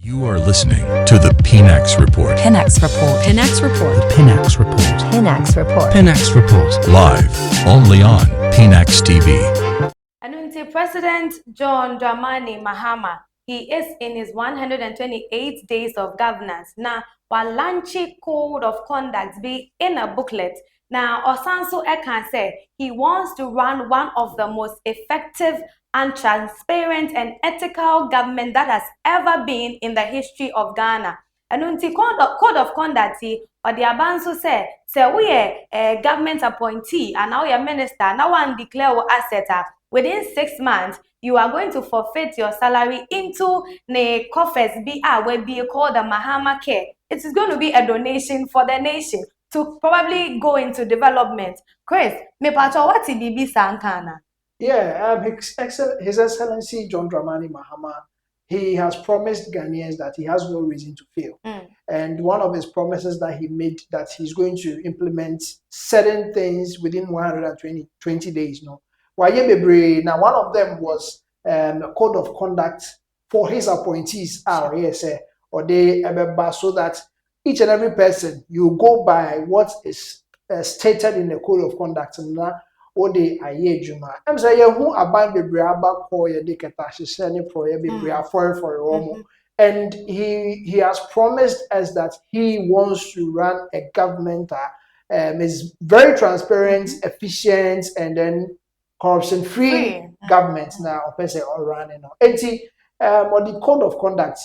You are listening to the Pinax Report. Pinax Report. Pinax Report. The Pinax Report. Pinax Report. Pinax Report. Live only on Pinax TV. Anunti President John Dramani Mahama, he is in his 128 days of governance. Now, while launching code of conduct be in a booklet, now Osanso Ekan say he wants to run one of the most effective and transparent and ethical government that has ever been in the history of Ghana. Anunti code of conduct or the Abanso say we a government appointee and now you're minister, now one declare what asset within 6 months, you are going to forfeit your salary into the coffers where be called the Mahama Care. It is going to be a donation for the nation to probably go into development. Chris, me pato what BB Sankana? Yeah, His Excellency John Dramani Mahama, he has promised Ghanaians that he has no reason to fail. And one of his promises that he made that he's going to implement certain things within 120 days. No. Now, one of them was a code of conduct for his appointees, or they so that each and every person, you go by what is stated in the code of conduct. Or they are juma. I'm saying who about the Briaba for your decatashi sending for your and he has promised us that he wants to run a government is very transparent, efficient, and then corruption-free government now. Person all running now. On the code of conduct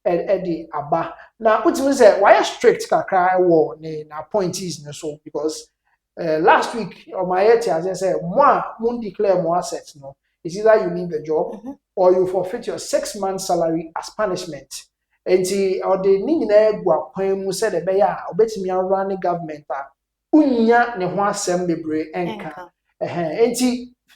the Abba. Now, what you say? Why strict kakra war ne appointees so because. Last week on my head, as I said, won't declare more assets. No, it's either you leave the job or you forfeit your 6 months salary as punishment. And or the Nina Guapoem said, "A bear, obey me around the government. Unya ne ho assembly bre enka." And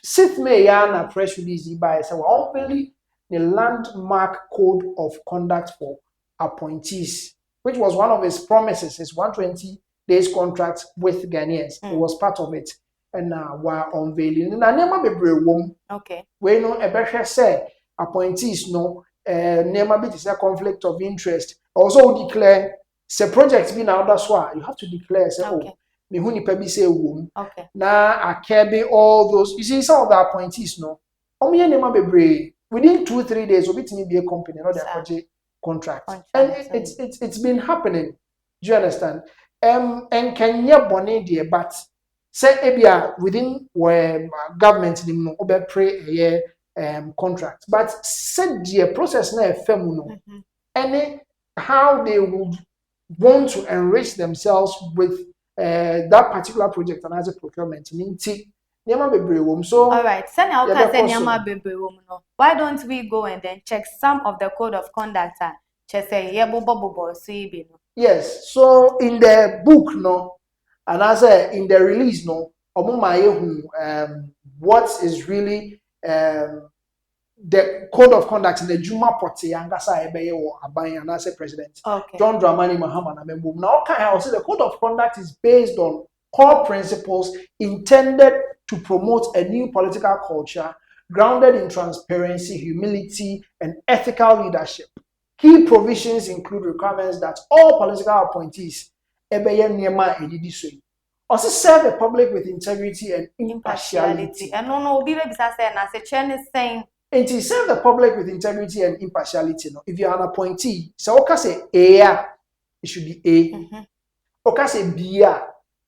sith me yana press release by so only the landmark code of conduct for appointees, which was one of his promises, his 120 days contract with Ghanaians. It was part of it. And now we're unveiling. Now, never be brave woman. Okay. We know a better say appointees no never be a conflict of interest. Also declare say projects being out that's why you have to declare say me who ni say womb. Okay. Now I can be all those you see some of the appointees no. Never be brave. Within 2-3 days, we'll be a company, not their project contract. And it's been happening. Do you understand? And can you bonnet dear, but say ebia within where government no pray a year contract. But said the process na femuno. And how they would want to enrich themselves with that particular project and as a procurement. So all right, why don't we go and then check some of the code of conduct? Yes, so in the book, no, and as in the release, no, what is really the code of conduct in the Juma Poti Angasa Ebeye or Abayan and as a president, John Dramani Mahama. Now, I say the code of conduct is based on core principles intended to promote a new political culture grounded in transparency, humility, and ethical leadership. Key provisions include requirements that all political appointees also serve the public with integrity and impartiality. And no, and to serve the public with integrity and impartiality. No, if you are an appointee, so okay say A, it should be A. Okay say B,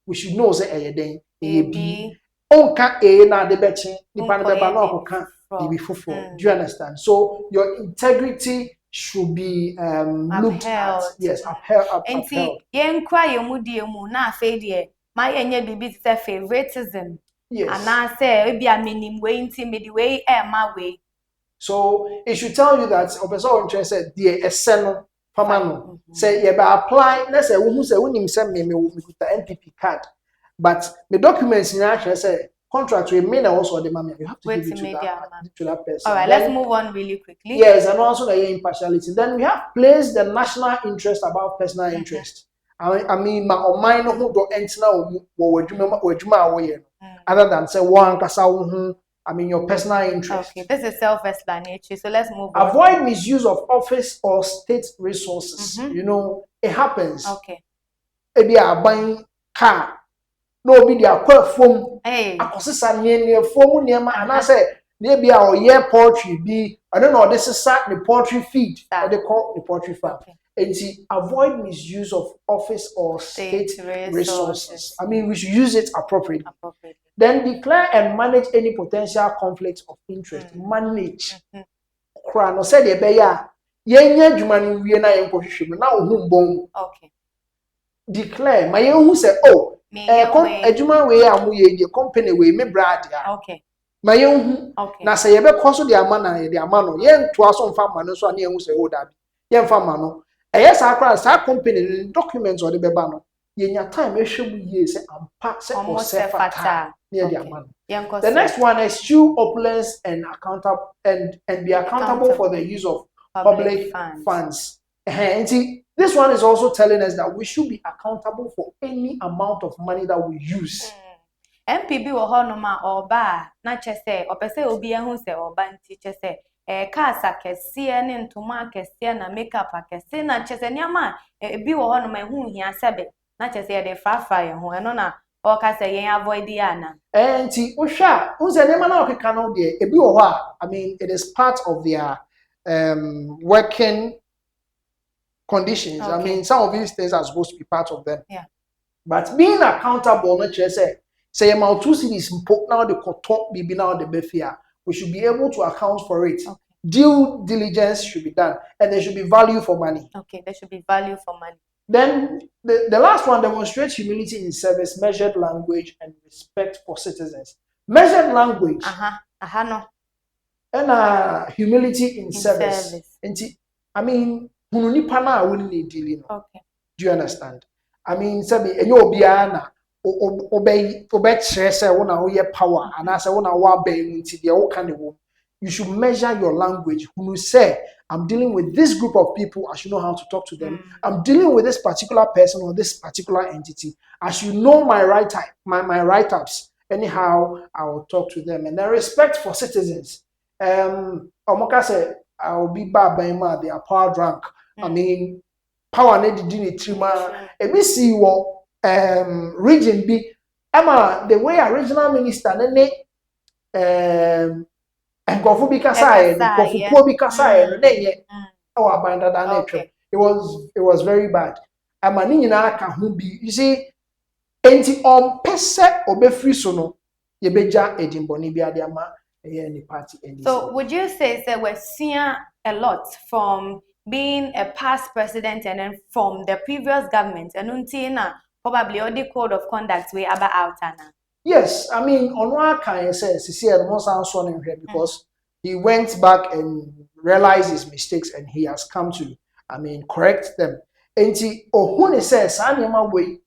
we should know say A then A B. Onka A na de betting, the panel no can be fufu. Do you understand? So your integrity should be looked at. Yes, upheld. And see, yen cry mu na say dear, my enye bibi say favoritism. Yes. And I say be a minimum way intimate way my way. So it should tell you that Obeso interested the esseno famano. Say you apply, let's say who say when him send me with the NPP card. But the documents in actually say contract will mean also the money. You have to give it to that person. All right, let's move on really quickly. Yes, and also the impartiality. Then we have placed the national interest above personal interest. I mean, my mind no who do enter now other than say one kasa I mean, your personal interest. Okay, this is self-explanatory. So let's move on. Avoid misuse of office or state resources. You know, it happens. Okay. Maybe a buying car. No, be the phone. Hey. I consider near phone near my and I say maybe our year poultry be. I don't know. This is the poultry feed. They call the poultry farm. Okay. And see, avoid misuse of office or state resources. I mean, we should use it appropriately. Then declare and manage any potential conflicts of interest. Manage. Krano said the beya. Yenya jumani we na yenkohwehwem na ohun bom. Okay. Declare. My who say, oh, ejuma we amuye the company we me brad ya. Okay. My who. Okay. Na say yebe koso the amana the amano. Yen to aso mfa mano so ane who say oh dabi. Yen mfa mano. Yes, I company documents or the bebano. Yenya time ehwe ye say ampa say or sefata near the man. The next one is eschew opulence and accountable and be accountable for the use of public funds. And see, this one is also telling us that we should be accountable for any amount of money that we use. MPB wo ho no ma oba na chese opese obi ehun se oba nti chese kasa kese ne ntoma kese na makeup kese na chese niama ebi wo ho no ma ehun hia sebe na chese ye de fafa ye ho eno na o kasa yen avoid ya na nti ohwa unse niama na okeka no de ebi wo ho I mean it is part of their working conditions. Okay. I mean some of these things are supposed to be part of them. Yeah. But being accountable no chese say amount 2 cities now the top bibi now the befia. We should be able to account for it. Okay. Due diligence should be done, and there should be value for money. Okay, there should be value for money. Then the last one demonstrates humility in service, measured language, and respect for citizens. Measured language. No. And humility in service. I mean, okay. Do you understand? I mean, sabi enyo obiana obey say wona wo power and I say wona wa be nti de wo kan wo. You should measure your language. When you say, I'm dealing with this group of people, I should know how to talk to them. I'm dealing with this particular person or this particular entity. I should know my write-ups. Anyhow, I will talk to them. And then respect for citizens. Omoka say, I will be bad by ma, they are power drunk. I mean, power need to trima. Ebi see what region be. Emma, the way a regional minister, and Kofu Bikasai, Kofu Po Bikasai, it was very bad. Amanina Kahumbi, you see, enti on pese obefri sono, yebeja ejimboni biadiama, any party. So, would you say that we're seeing a lot from being a past president and then from the previous government, and untina probably all the code of conduct we about out now? Yes, I mean, on one kind says he said most answer in here because he went back and realized his mistakes and he has come to, I mean, correct them. And he ohune says, "Anima way,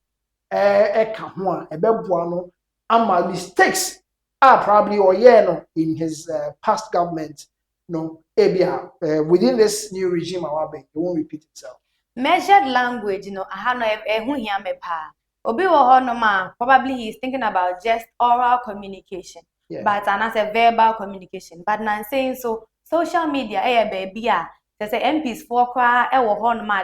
kahua, ebebuano, ama mistakes are probably or no in his past government. No, within this new regime, it won't repeat itself." Measured language, you know, Obi Wohonoma, probably he's thinking about just oral communication, but as a verbal communication. But now saying so, social media, baby, there's MPs for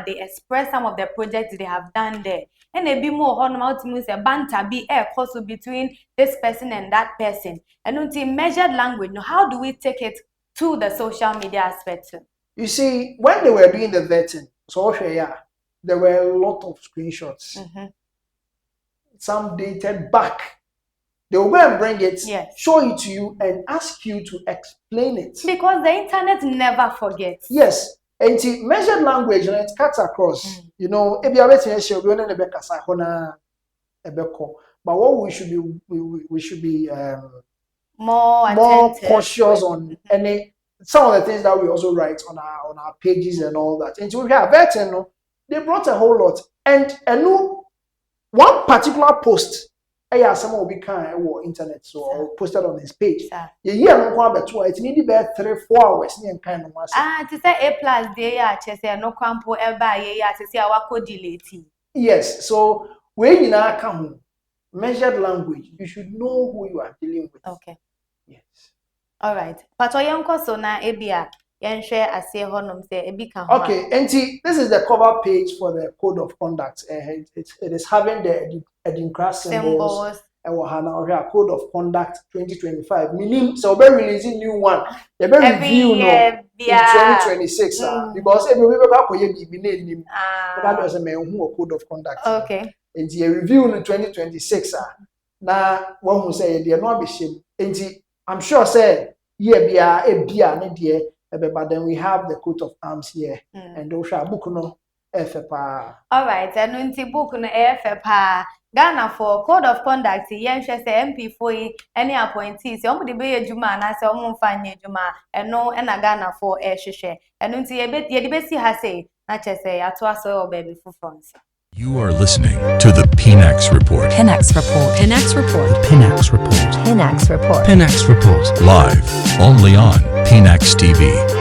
they express some of the projects they have done there. And they be more honoma to say banter be also between this person and that person. And until measured language, how do we take it to the social media aspect too? You see, when they were doing the vetting, so there were a lot of screenshots. Some dated back. They will go and bring it, show it to you, and ask you to explain it. Because the internet never forgets. Yes. And to measured language, it cuts across. You know, but what we should be more cautious on any some of the things that we also write on our pages and all that. And so we have vetting, they brought a whole lot. And one particular post, someone will be kind of internet, so posted on his page. It needed about 3-4 hours. To say A+ they no campo delete. Yes, so when you now measured language, you should know who you are dealing with. Okay. Yes. All right. Pato yonko so na ebia yenhwe ase honom se ebi ka ho. Okay, and see, this is the cover page for the code of conduct. It is having the Edinkra symbols. And Code of Conduct 2025. Meaning, so we're releasing new one. They will review in 2026 because every week we name that was a Code of Conduct. Okay. And the review in 2026. Now, one who say they are not be shame. And I'm sure say but then we have the coat of arms here, and those are book no FPA. All right, and unti book no FPA. Ghana for code of conduct. Yenhwe say MP for any appointees. Omo de be adwuma na say omo mfa nye adwuma. Eno na Ghana for hwehwe. Eno nti ye de be si ha say na che say ato aso o baby for France. You are listening to the Pinax Report. Pinax Report. Pinax Report. Pinax Report. Pinax Report. Pinax Report. Live only on Pinax TV.